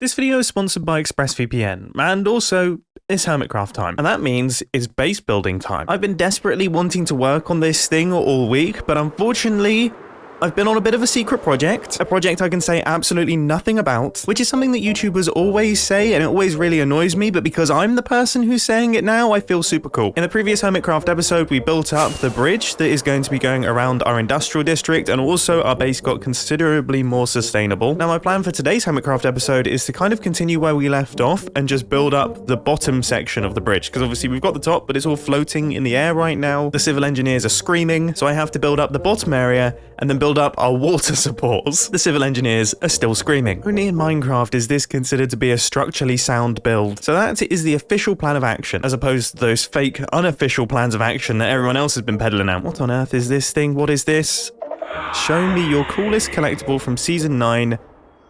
This video is sponsored by ExpressVPN, and also it's Hermitcraft time, and that means it's base building time. I've been desperately wanting to work on this thing all week, but unfortunately, I've been on a bit of a secret project, a project I can say absolutely nothing about, which is something that YouTubers always say, and it always really annoys me, but because I'm the person who's saying it now, I feel super cool. In the previous Hermitcraft episode, we built up the bridge that is going to be going around our industrial district, and also our base got considerably more sustainable. Now, my plan for today's Hermitcraft episode is to kind of continue where we left off and just build up the bottom section of the bridge, because obviously we've got the top, but it's all floating in the air right now. The civil engineers are screaming, so I have to build up the bottom area and then build up our water supports. The civil engineers are still screaming. Only in Minecraft is this considered to be a structurally sound build. So that is the official plan of action, as opposed to those fake, unofficial plans of action that everyone else has been peddling out. What on earth is this thing? What is this? Show me your coolest collectible from Season 9.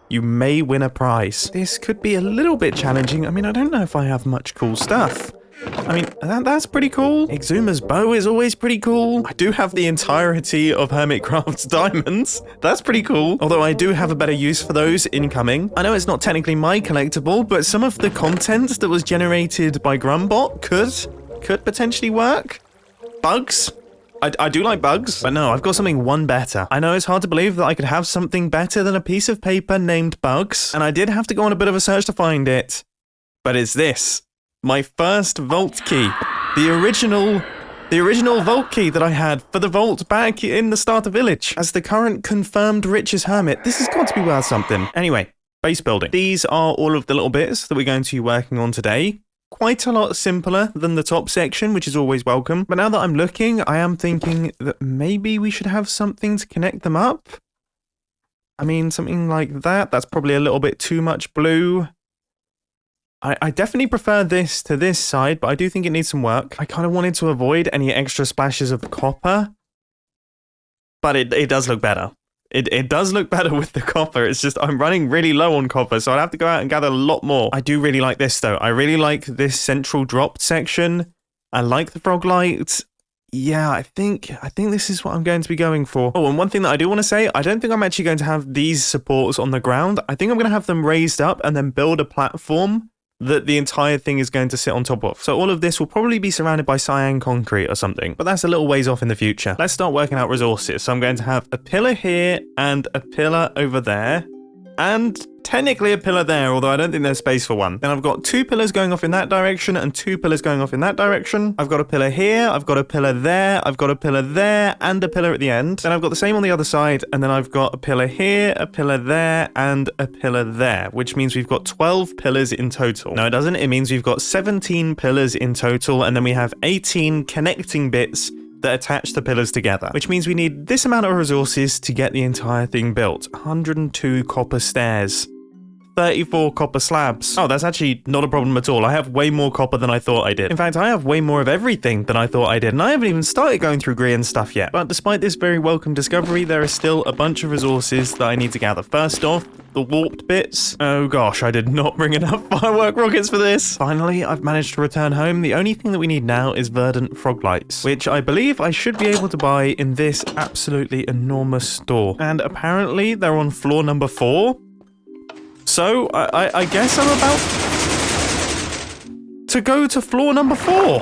You may win a prize. This could be a little bit challenging. I mean, I don't know if I have much cool stuff. I mean, that's pretty cool. Exuma's bow is always pretty cool. I do have the entirety of Hermitcraft's diamonds. That's pretty cool. Although I do have a better use for those incoming. I know it's not technically my collectible, but some of the content that was generated by Grumbot could potentially work. Bugs. I do like bugs, but no, I've got something one better. I know it's hard to believe that I could have something better than a piece of paper named bugs, and I did have to go on a bit of a search to find it. But it's this. My first vault key. The original vault key that I had for the vault back in the starter village. As the current confirmed richest hermit, this has got to be worth something. Anyway, base building. These are all of the little bits that we're going to be working on today. Quite a lot simpler than the top section, which is always welcome. But now that I'm looking, I am thinking that maybe we should have something to connect them up. I mean, something like that. That's probably a little bit too much blue. I definitely prefer this to this side, but I do think it needs some work. I kind of wanted to avoid any extra splashes of copper, but it does look better. It does look better with the copper. It's just I'm running really low on copper, so I'd have to go out and gather a lot more. I do really like this, though. I really like this central dropped section. I like the frog light. Yeah, I think this is what I'm going to be going for. Oh, and one thing that I do want to say, I don't think I'm actually going to have these supports on the ground. I think I'm going to have them raised up and then build a platform that the entire thing is going to sit on top of. So all of this will probably be surrounded by cyan concrete or something, but that's a little ways off in the future. Let's start working out resources. So I'm going to have a pillar here and a pillar over there, and technically a pillar there, although I don't think there's space for one. Then I've got two pillars going off in that direction and two pillars going off in that direction. I've got a pillar here, I've got a pillar there, I've got a pillar there, and a pillar at the end. Then I've got the same on the other side, and then I've got a pillar here, a pillar there, and a pillar there, which means we've got 12 pillars in total. No, it doesn't. It means we've got 17 pillars in total, and then we have 18 connecting bits that attach the pillars together, which means we need this amount of resources to get the entire thing built. 102 copper stairs. 34 copper slabs. Oh, that's actually not a problem at all. I have way more copper than I thought I did. In fact, I have way more of everything than I thought I did, and I haven't even started going through green stuff yet. But despite this very welcome discovery, there are still a bunch of resources that I need to gather. First off, the warped bits. Oh gosh, I did not bring enough firework rockets for this. Finally, I've managed to return home. The only thing that we need now is verdant frog lights, which I believe I should be able to buy in this absolutely enormous store. And apparently they're on floor number 4. So, I guess I'm about to go to floor number 4.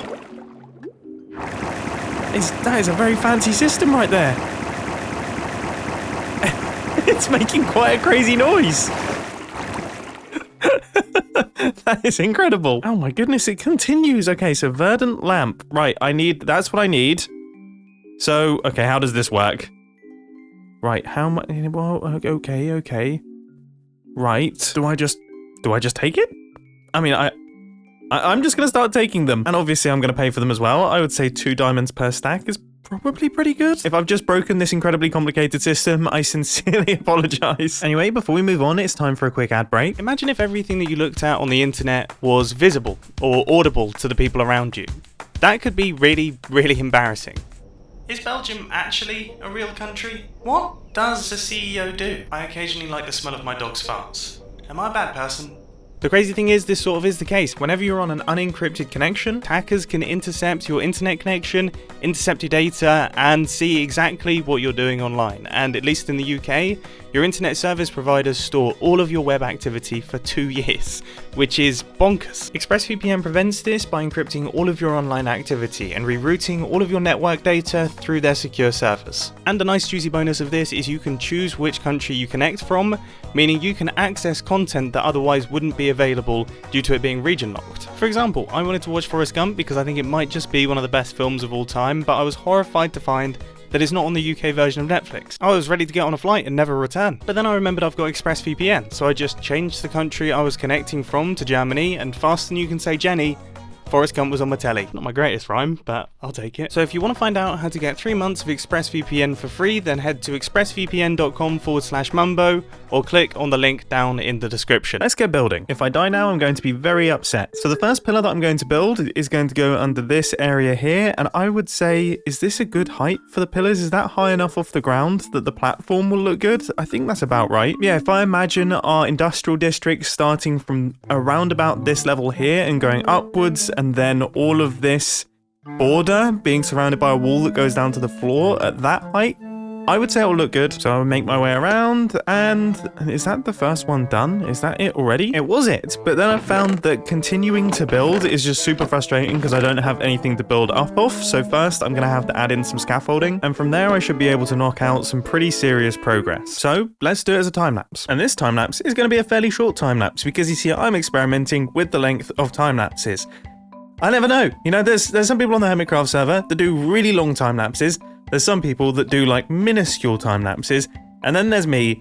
That is a very fancy system right there. It's making quite a crazy noise. That is incredible. Oh my goodness, it continues. Okay, so verdant lamp. Right, that's what I need. So, okay, how does this work? Right, how much? Well, okay. Right. Do I just take it? I mean, I'm just going to start taking them. And obviously I'm going to pay for them as well. I would say 2 diamonds per stack is probably pretty good. If I've just broken this incredibly complicated system, I sincerely apologize. Anyway, before we move on, it's time for a quick ad break. Imagine if everything that you looked at on the internet was visible or audible to the people around you. That could be really, really embarrassing. Is Belgium actually a real country? What does a CEO do? I occasionally like the smell of my dog's farts. Am I a bad person? The crazy thing is, this sort of is the case. Whenever you're on an unencrypted connection, hackers can intercept your internet connection, intercept your data, and see exactly what you're doing online. And at least in the UK, your internet service providers store all of your web activity for 2 years, which is bonkers. ExpressVPN prevents this by encrypting all of your online activity and rerouting all of your network data through their secure servers. And a nice juicy bonus of this is you can choose which country you connect from, meaning you can access content that otherwise wouldn't be available due to it being region locked. For example, I wanted to watch Forrest Gump because I think it might just be one of the best films of all time, but I was horrified to find that it's not on the UK version of Netflix. I was ready to get on a flight and never return. But then I remembered I've got ExpressVPN, so I just changed the country I was connecting from to Germany, and faster than you can say Jenny, Forrest Gump was on my telly. Not my greatest rhyme, but I'll take it. So if you want to find out how to get 3 months of ExpressVPN for free, then head to expressvpn.com/mumbo or click on the link down in the description. Let's get building. If I die now, I'm going to be very upset. So the first pillar that I'm going to build is going to go under this area here, and I would say, is this a good height for the pillars? Is that high enough off the ground that the platform will look good? I think that's about right. Yeah, if I imagine our industrial district starting from around about this level here and going upwards, and then all of this border being surrounded by a wall that goes down to the floor at that height, I would say it will look good. So I would make my way around, and is that the first one done? Is that it already? It was it, but then I found that continuing to build is just super frustrating because I don't have anything to build up of. So first I'm gonna have to add in some scaffolding, and from there I should be able to knock out some pretty serious progress. So let's do it as a time lapse. And this time lapse is gonna be a fairly short time lapse because you see I'm experimenting with the length of time lapses. I never know. You know, there's some people on the Hermitcraft server that do really long time lapses. There's some people that do like minuscule time lapses. And then there's me,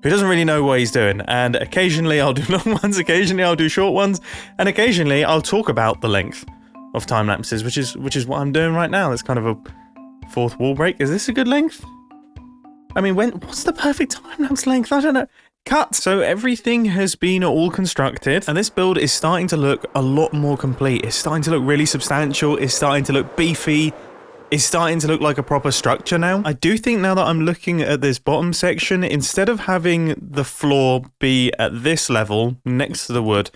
who doesn't really know what he's doing. And occasionally I'll do long ones, occasionally I'll do short ones, and occasionally I'll talk about the length of time lapses, which is what I'm doing right now. It's kind of a fourth wall break. Is this a good length? I mean, what's the perfect time lapse length? I don't know. Cut! So everything has been all constructed, and this build is starting to look a lot more complete. It's starting to look really substantial, it's starting to look beefy, it's starting to look like a proper structure now. I do think now that I'm looking at this bottom section, instead of having the floor be at this level, next to the wood,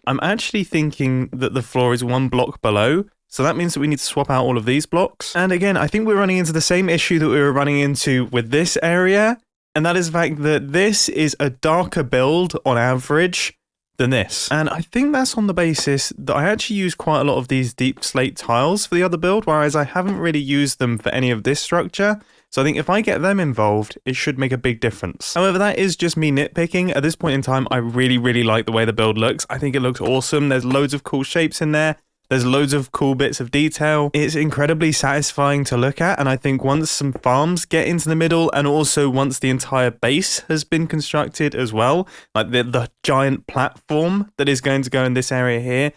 I'm actually thinking that the floor is 1 block below. So that means that we need to swap out all of these blocks. And again, I think we're running into the same issue that we were running into with this area. And that is the fact that this is a darker build on average than this. And I think that's on the basis that I actually use quite a lot of these deep slate tiles for the other build, whereas I haven't really used them for any of this structure. So I think if I get them involved, it should make a big difference. However, that is just me nitpicking. At this point in time, I really, really like the way the build looks. I think it looks awesome. There's loads of cool shapes in there. There's loads of cool bits of detail. It's incredibly satisfying to look at, and I think once some farms get into the middle, and also once the entire base has been constructed as well, like the giant platform that is going to go in this area here,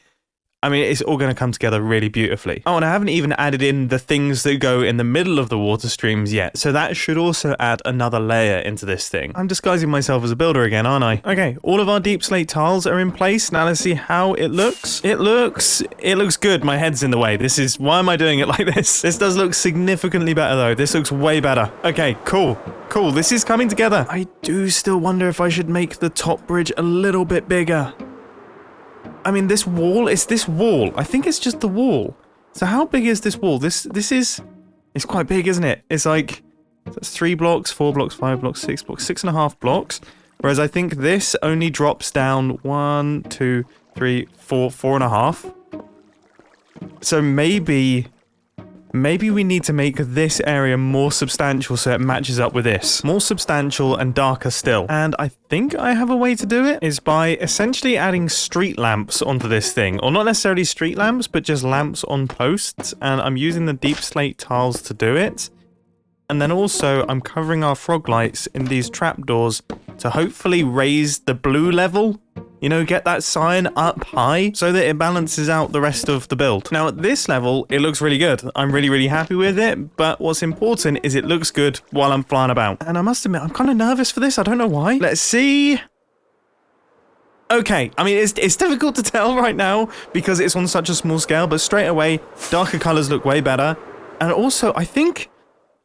I mean, it's all going to come together really beautifully. Oh, and I haven't even added in the things that go in the middle of the water streams yet, so that should also add another layer into this thing. I'm disguising myself as a builder again, aren't I? Okay, all of our deep slate tiles are in place. Now let's see how it looks. It looks good. My head's in the way. Why am I doing it like this? This does look significantly better though. This looks way better. Okay, cool. Cool, this is coming together. I do still wonder if I should make the top bridge a little bit bigger. I mean, this wall, it's this wall. I think it's just the wall. So how big is this wall? It's quite big, isn't it? It's like, that's 3 blocks, 4 blocks, 5 blocks, 6 blocks, 6.5 blocks. Whereas I think this only drops down 1, 2, 3, 4, 4.5. So maybe we need to make this area more substantial so it matches up with this. More substantial and darker still. And I think I have a way to do it, is by essentially adding street lamps onto this thing. Or not necessarily street lamps, but just lamps on posts. And I'm using the deep slate tiles to do it. And then also I'm covering our frog lights in these trapdoors to hopefully raise the blue level. You know, get that sign up high so that it balances out the rest of the build. Now at this level, it looks really good. I'm really, really happy with it. But what's important is it looks good while I'm flying about. And I must admit, I'm kind of nervous for this. I don't know why. Let's see. Okay, I mean, it's difficult to tell right now because it's on such a small scale, but straight away, darker colors look way better. And also, I think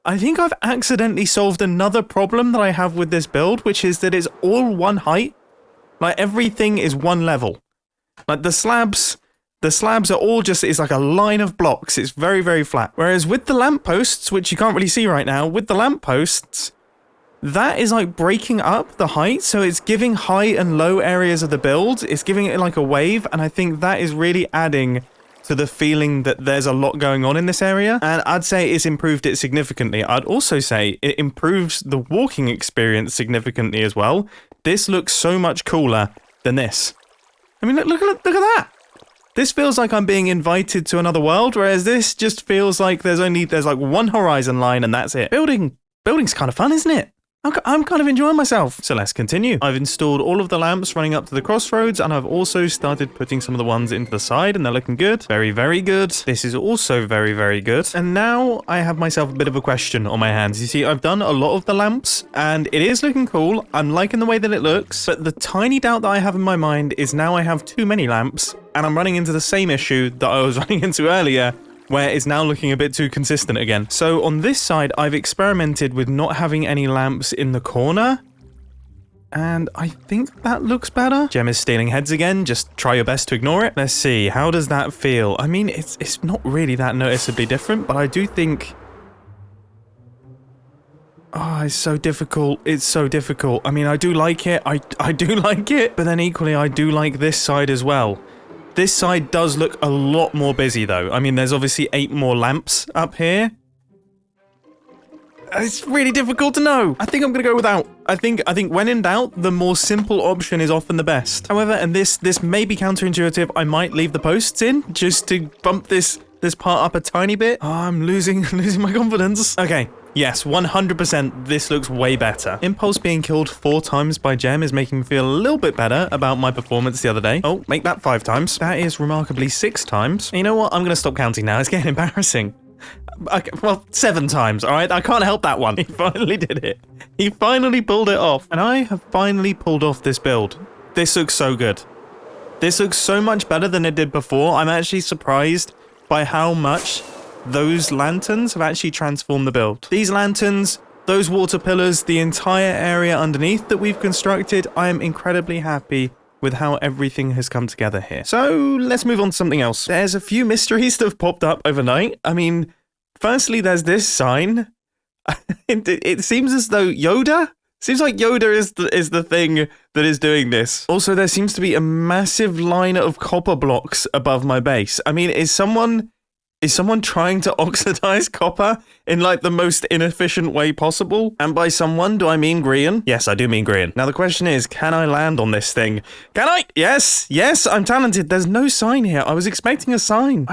I've accidentally solved another problem that I have with this build, which is that it's all one height. Like, everything is one level. Like, the slabs are all just, it's like a line of blocks. It's very, very flat. Whereas with the lampposts, which you can't really see right now, with the lampposts, that is like breaking up the height. So it's giving high and low areas of the build. It's giving it like a wave. And I think that is really adding to the feeling that there's a lot going on in this area. And I'd say it's improved it significantly. I'd also say it improves the walking experience significantly as well. This looks so much cooler than this. I mean, look at that. This feels like I'm being invited to another world, whereas this just feels like there's like one horizon line and that's it. Building's kind of fun, isn't it? I'm kind of enjoying myself. So let's continue. I've installed all of the lamps running up to the crossroads, and I've also started putting some of the ones into the side, and they're looking good. Very, very good. This is also very, very good. And now I have myself a bit of a question on my hands. You see, I've done a lot of the lamps, and it is looking cool. I'm liking the way that it looks, but the tiny doubt that I have in my mind is now I have too many lamps, and I'm running into the same issue that I was running into earlier, where it's now looking a bit too consistent again. So on this side, I've experimented with not having any lamps in the corner, and I think that looks better. Gem is stealing heads again. Just try your best to ignore it. Let's see, how does that feel? I mean, it's not really that noticeably different, but I do think... Oh, it's so difficult. It's so difficult. I mean, I do like it. I do like it, but then equally, I do like this side as well. This side does look a lot more busy, though. I mean, there's obviously 8 more lamps up here. It's really difficult to know. I think I'm going to go without. I think when in doubt, the more simple option is often the best. However, and this may be counterintuitive, I might leave the posts in just to bump this part up a tiny bit. Oh, I'm losing my confidence. Okay. Yes, 100%, this looks way better. Impulse being killed 4 times by Gem is making me feel a little bit better about my performance the other day. Oh, make that 5 times. That is remarkably 6 times. And you know what? I'm going to stop counting now. It's getting embarrassing. Okay, well, 7 times, all right? I can't help that one. He finally did it. He finally pulled it off. And I have finally pulled off this build. This looks so good. This looks so much better than it did before. I'm actually surprised by how much those lanterns have actually transformed the build. These lanterns, those water pillars, the entire area underneath that we've constructed, I am incredibly happy with how everything has come together here. So let's move on to something else. There's a few mysteries that have popped up overnight. I mean, firstly, there's this sign. It seems as though Yoda? Seems like Yoda is the thing that is doing this. Also, there seems to be a massive line of copper blocks above my base. I mean, is someone trying to oxidize copper in like the most inefficient way possible? And by someone, do I mean Grian? Yes, I do mean Grian. Now the question is, can I land on this thing? Can I? Yes, I'm talented. There's no sign here. I was expecting a sign.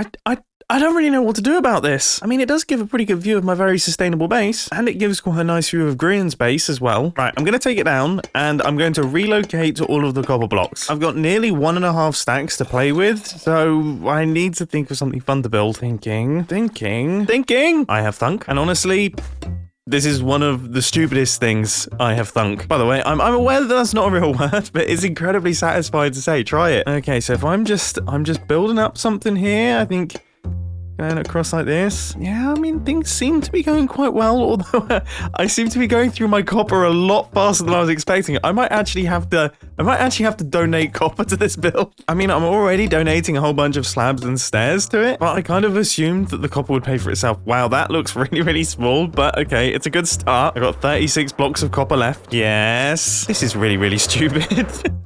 I don't really know what to do about this. I mean, it does give a pretty good view of my very sustainable base, and it gives quite a nice view of Grian's base as well. Right, I'm going to take it down, and I'm going to relocate to all of the copper blocks. I've got nearly 1.5 stacks to play with, so I need to think of something fun to build. Thinking. I have thunk, and honestly, this is one of the stupidest things I have thunk. By the way, I'm aware that that's not a real word, but it's incredibly satisfying to say. Try it. Okay, so if I'm just building up something here, I think... Going across like this. Yeah, I mean, things seem to be going quite well, although I seem to be going through my copper a lot faster than I was expecting. I might actually have to donate copper to this build. I mean, I'm already donating a whole bunch of slabs and stairs to it, but I kind of assumed that the copper would pay for itself. Wow, that looks really, really small, but okay, it's a good start. I got 36 blocks of copper left. Yes. This is really, really stupid.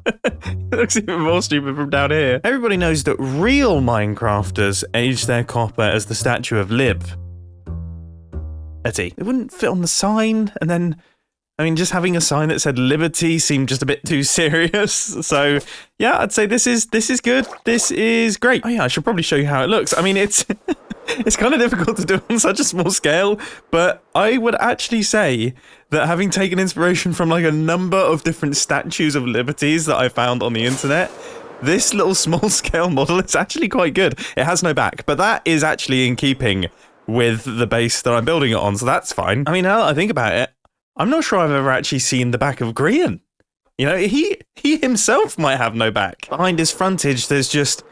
It looks even more stupid from down here. Everybody knows that real Minecrafters age their copper as the statue of Lib. It wouldn't fit on the sign, and then, I mean, just having a sign that said Liberty seemed just a bit too serious. So, yeah, I'd say this is good. This is great. Oh yeah, I should probably show you how it looks. I mean, it's it's kind of difficult to do on such a small scale, but I would actually say that having taken inspiration from like a number of different statues of liberties that I found on the internet, this little small scale model is actually quite good. It has no back, but that is actually in keeping with the base that I'm building it on, so that's fine. I mean, now that I think about it, I'm not sure I've ever actually seen the back of Grian. You know, he himself might have no back. Behind his frontage, there's just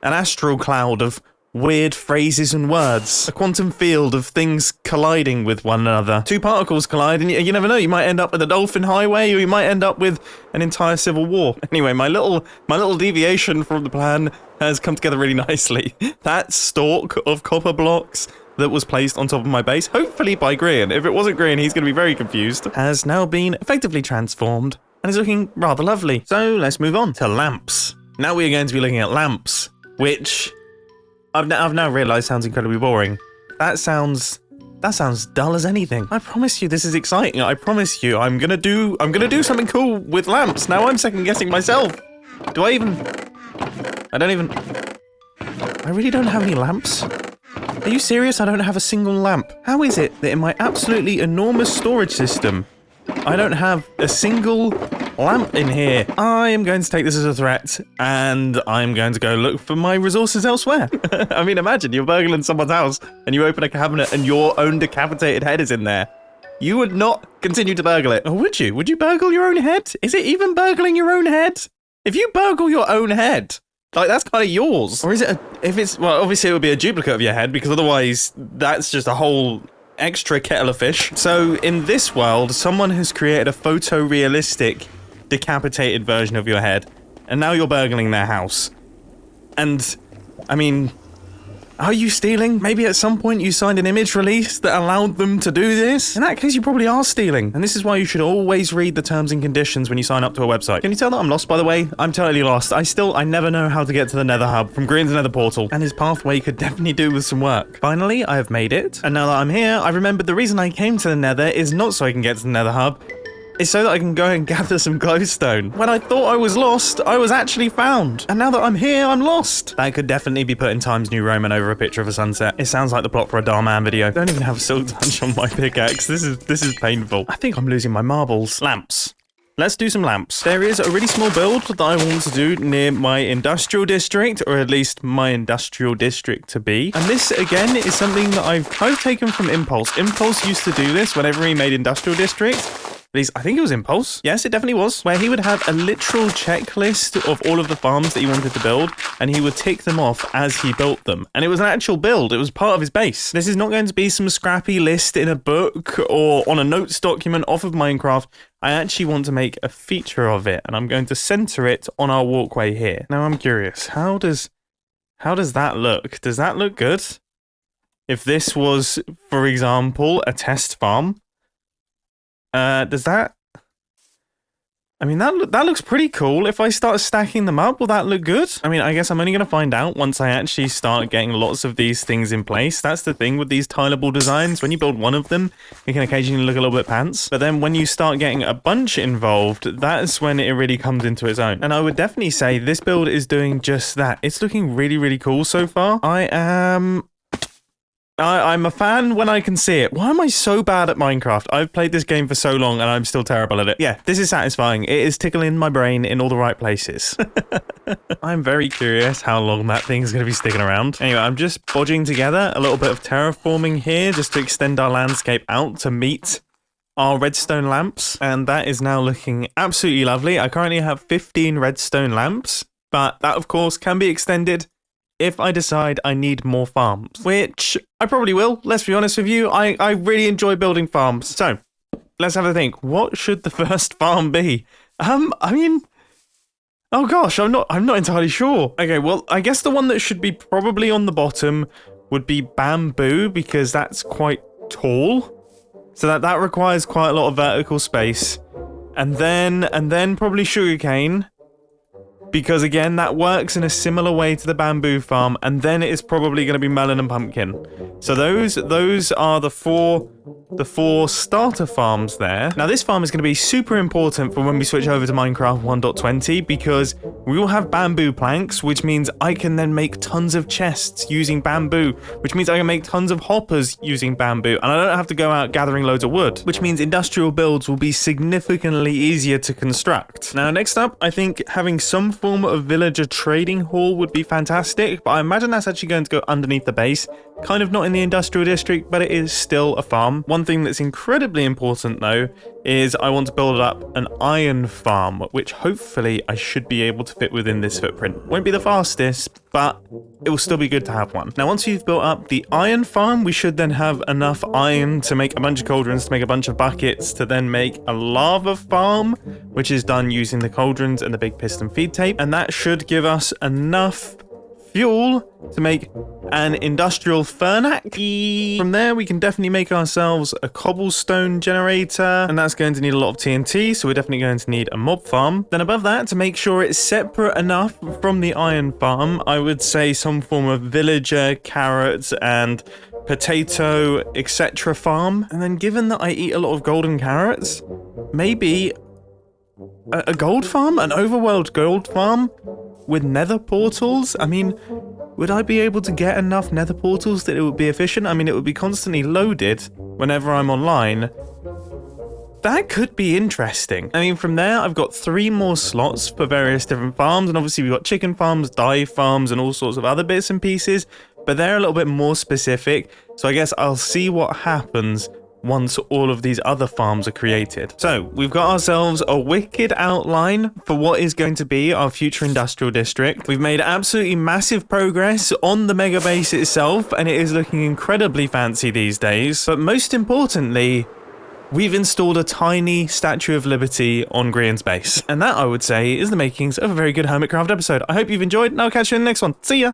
an astral cloud of weird phrases and words. A quantum field of things colliding with one another. 2 particles collide, and you never know, you might end up with a dolphin highway, or you might end up with an entire civil war. Anyway, my little deviation from the plan has come together really nicely. That stalk of copper blocks that was placed on top of my base, hopefully by Grian. If it wasn't Grian, he's going to be very confused. Has now been effectively transformed and is looking rather lovely. So let's move on to lamps. Now we are going to be looking at lamps, which I've now realised sounds incredibly boring. That sounds dull as anything. I promise you this is exciting. I promise you I'm gonna do something cool with lamps. Now I'm second guessing myself. I really don't have any lamps. Are you serious? I don't have a single lamp. How is it that in my absolutely enormous storage system, I don't have a single lamp in here? I am going to take this as a threat, and I'm going to go look for my resources elsewhere. I mean, imagine you're burgling someone's house, and you open a cabinet, and your own decapitated head is in there. You would not continue to burgle it. Or would you? Would you burgle your own head? Is it even burgling your own head? If you burgle your own head, like, that's kind of yours. Or is it well, obviously it would be a duplicate of your head, because otherwise that's just a whole extra kettle of fish. So in this world, someone has created a photorealistic decapitated version of your head, and now you're burgling their house. And, I mean, are you stealing? Maybe at some point you signed an image release that allowed them to do this? In that case, you probably are stealing. And this is why you should always read the terms and conditions when you sign up to a website. Can you tell that I'm lost, by the way? I'm totally lost. I never know how to get to the Nether hub from Green's Nether portal, and his pathway could definitely do with some work. Finally, I have made it. And now that I'm here, I remembered the reason I came to the Nether is not so I can get to the Nether hub. It's so that I can go and gather some glowstone. When I thought I was lost, I was actually found. And now that I'm here, I'm lost. That could definitely be put in Times New Roman over a picture of a sunset. It sounds like the plot for a Darman video. I don't even have a silk touch on my pickaxe. This is painful. I think I'm losing my marbles. Lamps. Let's do some lamps. There is a really small build that I want to do near my industrial district, or at least my industrial district to be. And this, again, is something that I've kind of taken from Impulse. Impulse used to do this whenever he made industrial districts. At least, I think it was Impulse. Yes, it definitely was. Where he would have a literal checklist of all of the farms that he wanted to build, and he would tick them off as he built them. And it was an actual build. It was part of his base. This is not going to be some scrappy list in a book or on a notes document off of Minecraft. I actually want to make a feature of it, and I'm going to center it on our walkway here. Now, I'm curious. How does that look? Does that look good? If this was, for example, a test farm, does that... I mean, that looks pretty cool. If I start stacking them up, will that look good? I mean, I guess I'm only going to find out once I actually start getting lots of these things in place. That's the thing with these tileable designs. When you build one of them, it can occasionally look a little bit pants. But then when you start getting a bunch involved, that's when it really comes into its own. And I would definitely say this build is doing just that. It's looking really, really cool so far. I'm a fan when I can see it. Why am I so bad at Minecraft? I've played this game for so long and I'm still terrible at it. Yeah, this is satisfying. It is tickling my brain in all the right places. I'm very curious how long that thing's going to be sticking around. Anyway, I'm just bodging together a little bit of terraforming here just to extend our landscape out to meet our redstone lamps. And that is now looking absolutely lovely. I currently have 15 redstone lamps, but that of course can be extended if I decide I need more farms, which I probably will. Let's be honest with you, I really enjoy building farms. So let's have a think. What should the first farm be? I mean, oh gosh, I'm not entirely sure. Okay, well, I guess the one that should be probably on the bottom would be bamboo, because that's quite tall. So that requires quite a lot of vertical space. And then probably sugarcane, because again, that works in a similar way to the bamboo farm, and then it is probably going to be melon and pumpkin. So those are the four starter farms there. Now this farm is going to be super important for when we switch over to Minecraft 1.20, because we will have bamboo planks, which means I can then make tons of chests using bamboo, which means I can make tons of hoppers using bamboo, and I don't have to go out gathering loads of wood, which means industrial builds will be significantly easier to construct. Now next up, I think having some form of villager trading hall would be fantastic, but I imagine that's actually going to go underneath the base. Kind of not in the industrial district, but it is still a farm. One thing that's incredibly important though is I want to build up an iron farm, which hopefully I should be able to fit within this footprint. Won't be the fastest, but it will still be good to have one. Now once you've built up the iron farm, we should then have enough iron to make a bunch of cauldrons, to make a bunch of buckets, to then make a lava farm, which is done using the cauldrons and the big piston feed tape, and that should give us enough fuel to make an industrial furnac. From there, we can definitely make ourselves a cobblestone generator, and that's going to need a lot of TNT, so we're definitely going to need a mob farm. Then above that, to make sure it's separate enough from the iron farm, I would say some form of villager, carrots, and potato, etc. farm. And then given that I eat a lot of golden carrots, maybe a gold farm? An overworld gold farm with nether portals? I mean, would I be able to get enough nether portals that it would be efficient? I mean, it would be constantly loaded whenever I'm online. That could be interesting. I mean, from there, I've got 3 more slots for various different farms, and obviously we've got chicken farms, dye farms, and all sorts of other bits and pieces, but they're a little bit more specific, so I guess I'll see what happens once all of these other farms are created. So, we've got ourselves a wicked outline for what is going to be our future industrial district. We've made absolutely massive progress on the mega base itself, and it is looking incredibly fancy these days. But most importantly, we've installed a tiny Statue of Liberty on Grian's base. And that, I would say, is the makings of a very good Hermitcraft episode. I hope you've enjoyed, and I'll catch you in the next one. See ya!